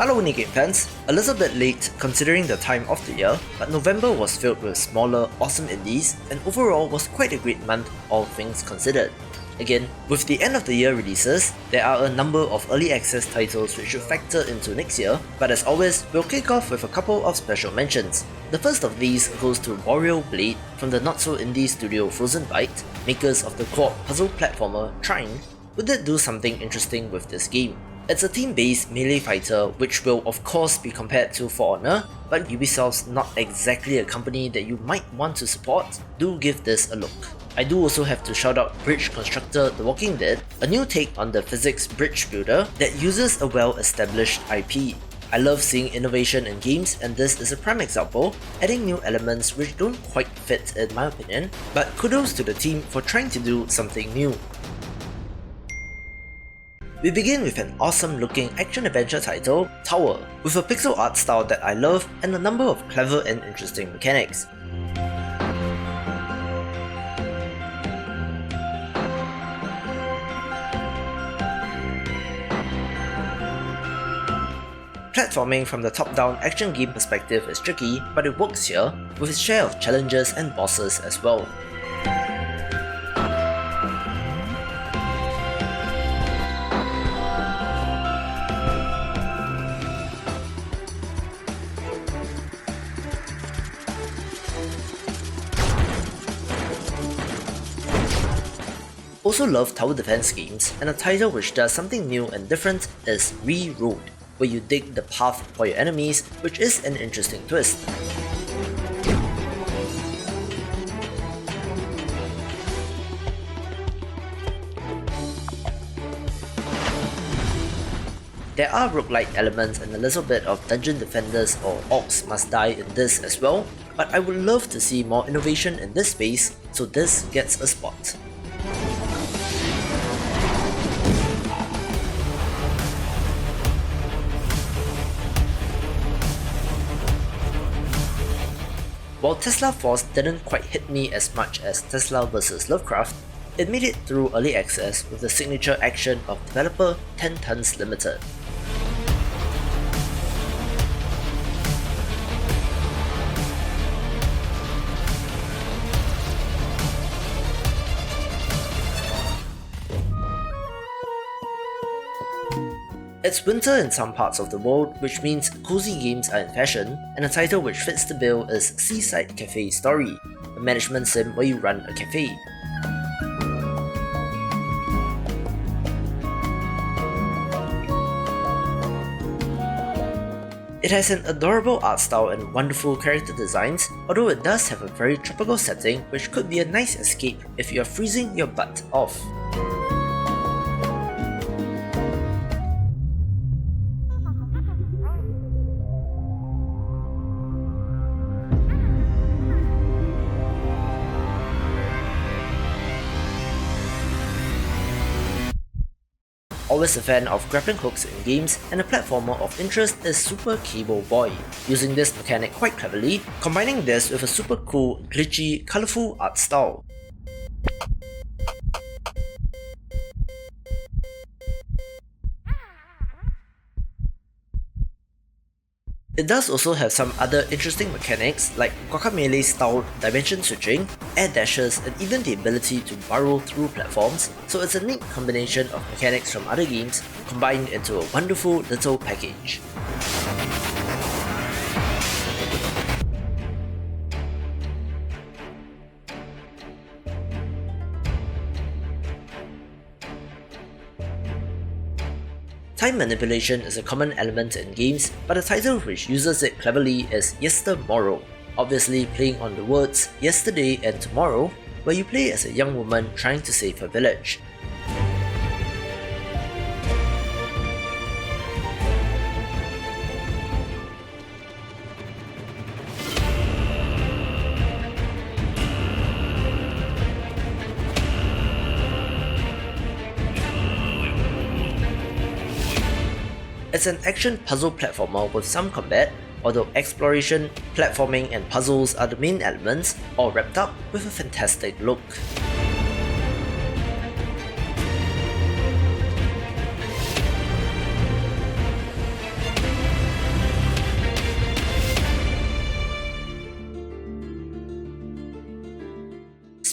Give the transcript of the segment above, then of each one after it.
Hello Game fans, a little bit late considering the time of the year, but November was filled with smaller, awesome indies, and overall was quite a great month, all things considered. Again, with the end of the year releases, there are a number of early access titles which should factor into next year, but as always, we'll kick off with a couple of special mentions. The first of these goes to Warrior Blade from the not-so-indie studio Frozen Byte, makers of the co-op puzzle platformer Trine. Would it do something interesting with this game? It's a team-based melee fighter which will of course be compared to For Honor, but Ubisoft's not exactly a company that you might want to support. Do give this a look. I do also have to shout out Bridge Constructor The Walking Dead, a new take on the physics bridge builder that uses a well-established IP. I love seeing innovation in games, and this is a prime example, adding new elements which don't quite fit in my opinion, but kudos to the team for trying to do something new. We begin with an awesome looking action-adventure title, Tower, with a pixel art style that I love and a number of clever and interesting mechanics. Platforming from the top-down action game perspective is tricky, but it works here, with its share of challenges and bosses as well. Also love tower defense games, and a title which does something new and different is ReRoad, where you dig the path for your enemies, which is an interesting twist. There are roguelike elements and a little bit of dungeon defenders or orcs must die in this as well, but I would love to see more innovation in this space, so this gets a spot. While Tesla Force didn't quite hit me as much as Tesla vs Lovecraft, it made it through early access with the signature action of developer 10 Tons Limited. It's winter in some parts of the world, which means cozy games are in fashion, and a title which fits the bill is Seaside Cafe Story, a management sim where you run a cafe. It has an adorable art style and wonderful character designs, although it does have a very tropical setting which could be a nice escape if you are freezing your butt off. Always a fan of grappling hooks in games, and a platformer of interest is Super Cable Boy, using this mechanic quite cleverly, combining this with a super cool, glitchy, colourful art style. It does also have some other interesting mechanics like Guacamelee style dimension switching, air dashes, and even the ability to burrow through platforms, so it's a neat combination of mechanics from other games combined into a wonderful little package. Time manipulation is a common element in games, but a title which uses it cleverly is YesterMorrow, obviously playing on the words yesterday and tomorrow, where you play as a young woman trying to save her village. It's an action puzzle platformer with some combat, although exploration, platforming and puzzles are the main elements, all wrapped up with a fantastic look.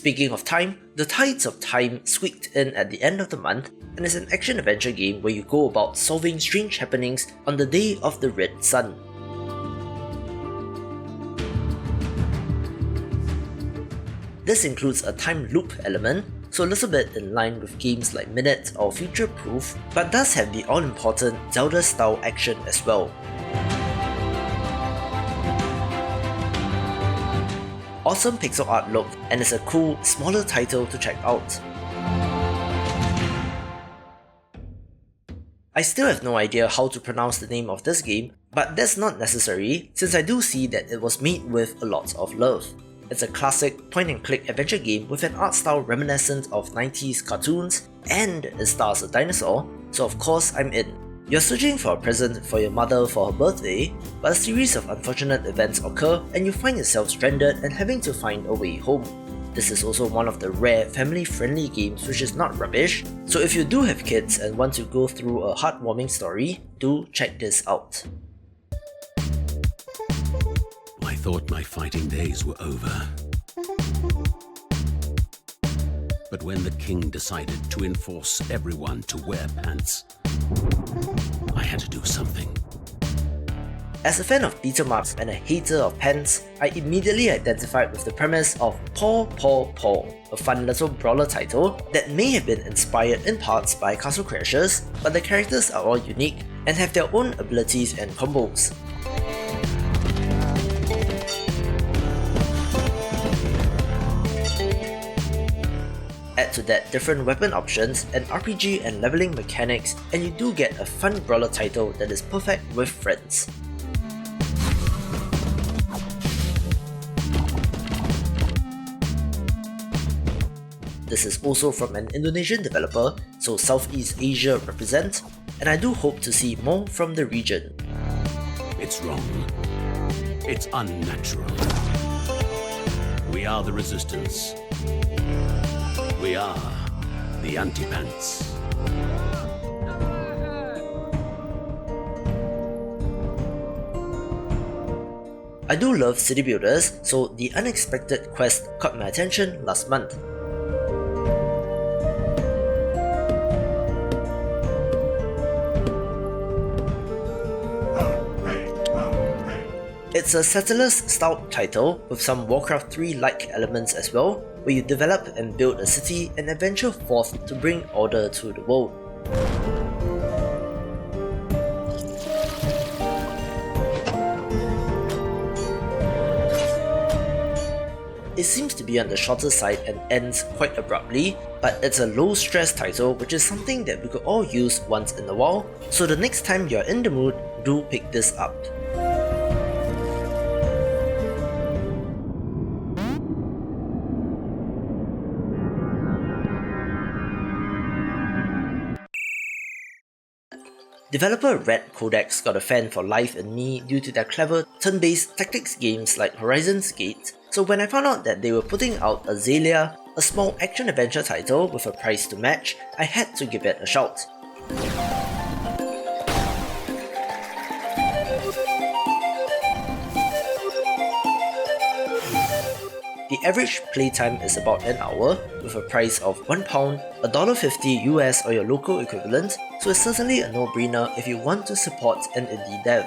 Speaking of time, the Tides of Time squeaked in at the end of the month and is an action-adventure game where you go about solving strange happenings on the day of the Red Sun. This includes a time loop element, so a little bit in line with games like Minute or Future Proof, but does have the all-important Zelda-style action as well. Awesome pixel art look, and is a cool, smaller title to check out. I still have no idea how to pronounce the name of this game, but that's not necessary since I do see that it was made with a lot of love. It's a classic point-and-click adventure game with an art style reminiscent of 90s cartoons, and it stars a dinosaur, so of course I'm in. You're searching for a present for your mother for her birthday, but a series of unfortunate events occur and you find yourself stranded and having to find a way home. This is also one of the rare family-friendly games which is not rubbish, so if you do have kids and want to go through a heartwarming story, do check this out. I thought my fighting days were over. But when the king decided to enforce everyone to wear pants, I had to do something. As a fan of beat-em-ups and a hater of pants, I immediately identified with the premise of Paw Paw Paw, a fun little brawler title that may have been inspired in parts by Castle Crashers, but the characters are all unique and have their own abilities and combos. Add to that different weapon options and RPG and leveling mechanics, and you do get a fun brawler title that is perfect with friends. This is also from an Indonesian developer, so Southeast Asia represent, and I do hope to see more from the region. It's wrong. It's unnatural. We are the resistance. We are the anti-pants. I do love city builders, so the Unexpected Quest caught my attention last month. It's a Settlers style title with some Warcraft 3-like elements as well, where you develop and build a city and adventure forth to bring order to the world. It seems to be on the shorter side and ends quite abruptly, but it's a low stress title which is something that we could all use once in a while, so the next time you're in the mood, do pick this up. Developer Red Codex got a fan for life in me due to their clever turn-based tactics games like Horizon's Gate, so when I found out that they were putting out Azalea, a small action-adventure title with a price to match, I had to give it a shout. The average playtime is about an hour, with a price of £1, $1.50 US or your local equivalent, so it's certainly a no-brainer if you want to support an indie dev.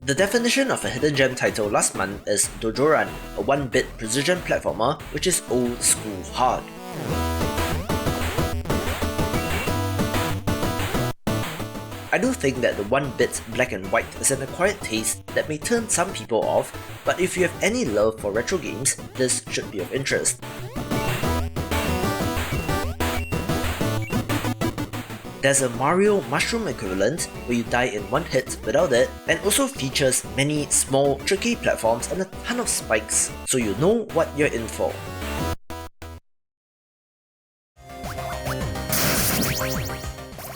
The definition of a hidden gem title last month is Dojoran, a 1-bit precision platformer which is old school hard. I do think that the 1-bit black and white is an acquired taste that may turn some people off, but if you have any love for retro games, this should be of interest. There's a Mario mushroom equivalent where you die in one hit without it, and also features many small tricky platforms and a ton of spikes, so you know what you're in for.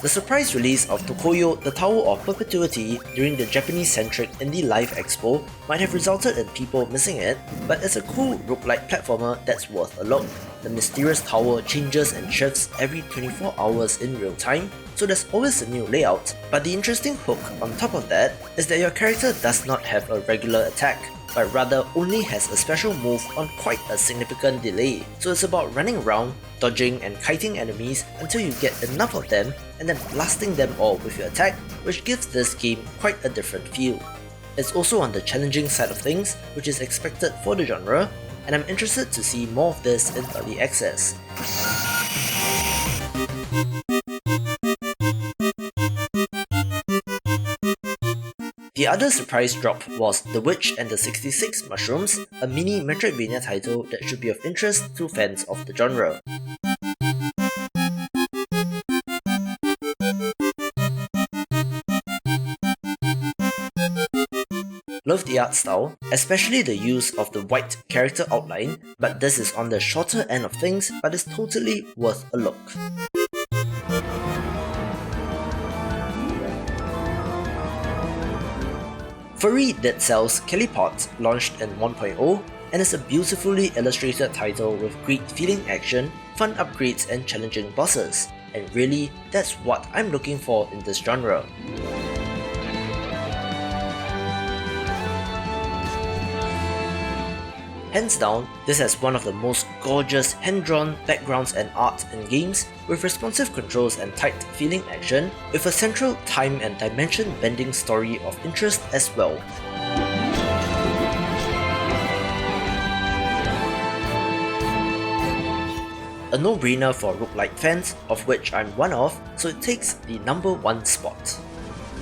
The surprise release of Tokoyo The Tower of Perpetuity during the Japanese-centric Indie Live Expo might have resulted in people missing it, but it's a cool roguelike platformer that's worth a look. the mysterious tower changes and shifts every 24 hours in real time, so there's always a new layout, but the interesting hook on top of that is that your character does not have a regular attack, but rather only has a special move on quite a significant delay. So it's about running around, dodging and kiting enemies until you get enough of them and then blasting them all with your attack, which gives this game quite a different feel. It's also on the challenging side of things, which is expected for the genre, and I'm interested to see more of this in early access. The other surprise drop was The Witch and the 66 Mushrooms, a mini metroidvania title that should be of interest to fans of the genre. Love the art style, especially the use of the white character outline, but this is on the shorter end of things, but is totally worth a look. Furry Dead Cells Kellypot launched in 1.0 and is a beautifully illustrated title with great feeling action, fun upgrades and challenging bosses, and really, that's what I'm looking for in this genre. Hands down, this has one of the most gorgeous hand-drawn backgrounds and art in games, with responsive controls and tight feeling action, with a central time and dimension bending story of interest as well. A no-brainer for roguelike fans, of which I'm one of, so it takes the #1 spot.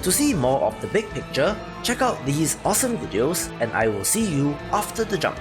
To see more of the big picture, check out these awesome videos, and I will see you after the jump.